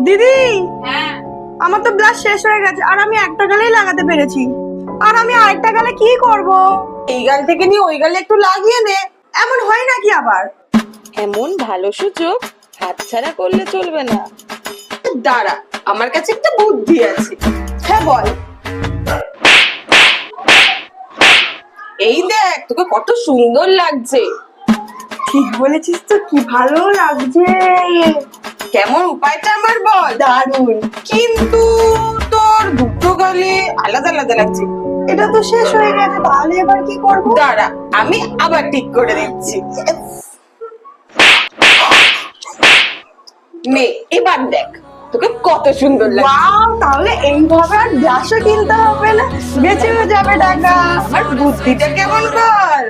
দিদি, হ্যাঁ, আমার তো ব্লাশ শেষ হয়ে গেছে আর আমি একটা গালেই লাগাতে পেরেছি। আর আমি আরেকটা গালে কি করব? এই গাল থেকে নিয়ে ওই গালে একটু লাগিয়ে নে, এমন হয় নাকি আবার? এমন ভালো সুযোগ হাতছাড়া করলে চলবে না। দাঁড়া, আমার কাছে একটা বুদ্ধি আছে। হ্যাঁ বল। এই দেখ, তোকে কত সুন্দর লাগছে। ঠিক বলেছিস তো, কি ভালো লাগছে। কেমন উপায়টা আমার বল। দারুণ, কিন্তু তোর দুটো গালে আলাদা আলাদা লাগছে। এটা তো শেষ হয়ে গেছে, তাহলে এবার কি করব? দাঁড়া, আমি আবার ঠিক করে দিচ্ছি। নে, এবার দেখ তোকে কত সুন্দর লাগছে। ওয়াও, তাহলে এইভাবে আর ব্লাশও কিনতে হবে না, বেঁচেও যাবে টাকা। আমার বুদ্ধিটা কেমন বল?